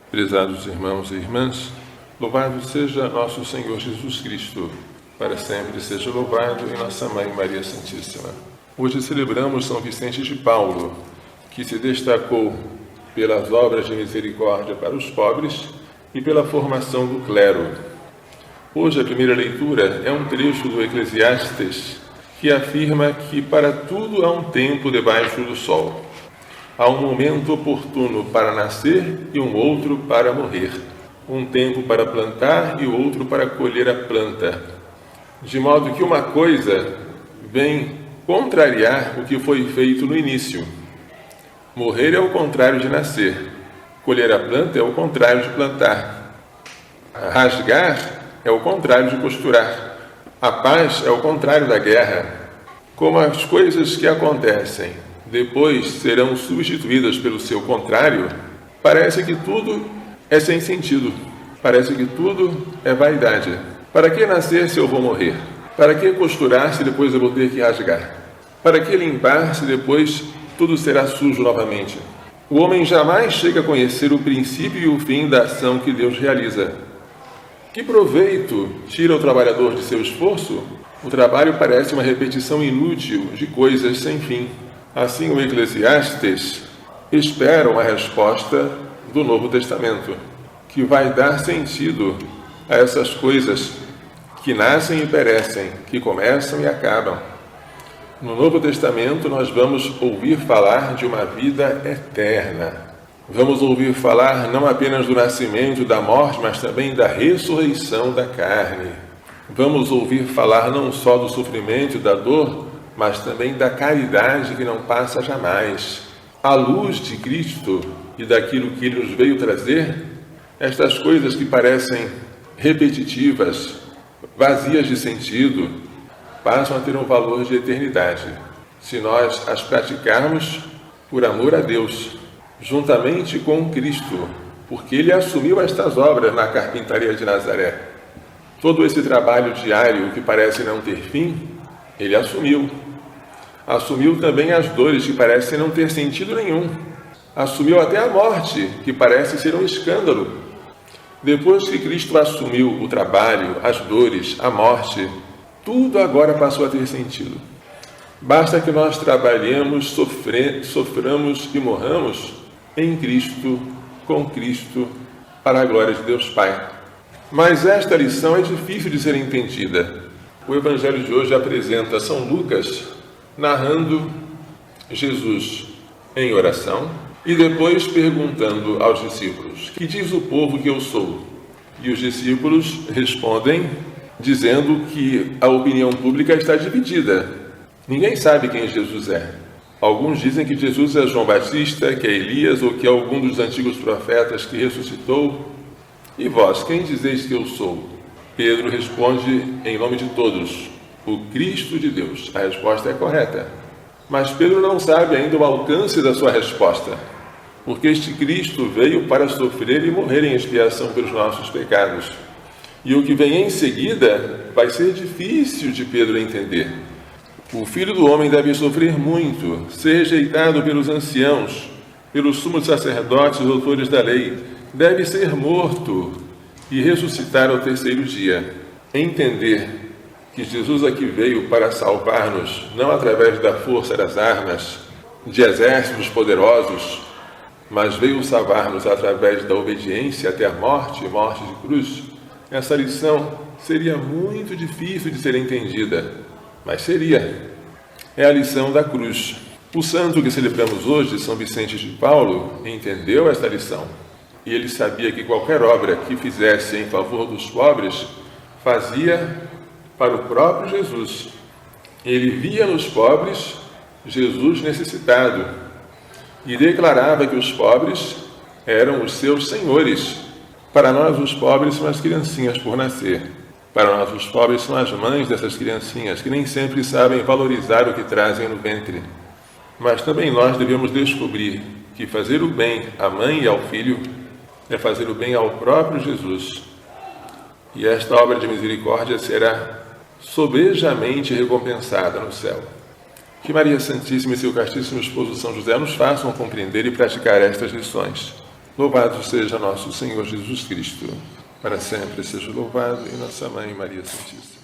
Prezados irmãos e irmãs, louvado seja nosso Senhor Jesus Cristo, para sempre seja louvado em nossa Mãe Maria Santíssima. Hoje celebramos São Vicente de Paulo, que se destacou pelas obras de misericórdia para os pobres e pela formação do clero. Hoje a primeira leitura é um trecho do Eclesiastes que afirma que para tudo há um tempo debaixo do sol. Há um momento oportuno para nascer e um outro para morrer. Um tempo para plantar e o outro para colher a planta. De modo que uma coisa vem contrariar o que foi feito no início. Morrer é o contrário de nascer. Colher a planta é o contrário de plantar. Rasgar é o contrário de costurar. A paz é o contrário da guerra. Como as coisas que acontecem depois serão substituídas pelo seu contrário, parece que tudo é sem sentido. Parece que tudo é vaidade. Para que nascer se eu vou morrer? Para que costurar se depois eu vou ter que rasgar? Para que limpar se depois tudo será sujo novamente? O homem jamais chega a conhecer o princípio e o fim da ação que Deus realiza. Que proveito tira o trabalhador de seu esforço? O trabalho parece uma repetição inútil de coisas sem fim. Assim, o Eclesiastes espera uma resposta do Novo Testamento, que vai dar sentido a essas coisas que nascem e perecem, que começam e acabam. No Novo Testamento, nós vamos ouvir falar de uma vida eterna. Vamos ouvir falar não apenas do nascimento e da morte, mas também da ressurreição da carne. Vamos ouvir falar não só do sofrimento e da dor, mas também da caridade que não passa jamais. À luz de Cristo e daquilo que Ele nos veio trazer, estas coisas que parecem repetitivas, vazias de sentido, passam a ter um valor de eternidade, se nós as praticarmos por amor a Deus, juntamente com Cristo, porque Ele assumiu estas obras na carpintaria de Nazaré. Todo esse trabalho diário que parece não ter fim, Ele assumiu. Assumiu também as dores que parecem não ter sentido nenhum. Assumiu até a morte, que parece ser um escândalo. Depois que Cristo assumiu o trabalho, as dores, a morte, tudo agora passou a ter sentido. Basta que nós trabalhemos, soframos e morramos em Cristo, com Cristo, para a glória de Deus Pai. Mas esta lição é difícil de ser entendida. O Evangelho de hoje apresenta São Lucas narrando Jesus em oração e depois perguntando aos discípulos: que diz o povo que eu sou? E os discípulos respondem dizendo que a opinião pública está dividida. Ninguém sabe quem Jesus é. Alguns dizem que Jesus é João Batista, que é Elias ou que é algum dos antigos profetas que ressuscitou. E vós, quem dizeis que eu sou? Pedro responde em nome de todos: o Cristo de Deus. A resposta é correta. Mas Pedro não sabe ainda o alcance da sua resposta, porque este Cristo veio para sofrer e morrer em expiação pelos nossos pecados. E o que vem em seguida vai ser difícil de Pedro entender. O Filho do Homem deve sofrer muito, ser rejeitado pelos anciãos, pelos sumos sacerdotes e doutores da lei, deve ser morto e ressuscitar ao terceiro dia. Entender que Jesus aqui veio para salvar-nos, não através da força das armas, de exércitos poderosos, mas veio salvar-nos através da obediência até a morte de cruz. Essa lição seria muito difícil de ser entendida, mas seria. É a lição da cruz. O santo que celebramos hoje, São Vicente de Paulo, entendeu esta lição. E ele sabia que qualquer obra que fizesse em favor dos pobres, fazia para o próprio Jesus. Ele via nos pobres Jesus necessitado e declarava que os pobres eram os seus senhores. Para nós, os pobres são as criancinhas por nascer. Para nós, os pobres são as mães dessas criancinhas, que nem sempre sabem valorizar o que trazem no ventre. Mas também nós devemos descobrir que fazer o bem à mãe e ao filho é fazer o bem ao próprio Jesus. E esta obra de misericórdia será sobejamente recompensada no céu. Que Maria Santíssima e seu castíssimo esposo São José nos façam compreender e praticar estas lições. Louvado seja nosso Senhor Jesus Cristo. Para sempre seja louvado, e nossa Mãe Maria Santíssima.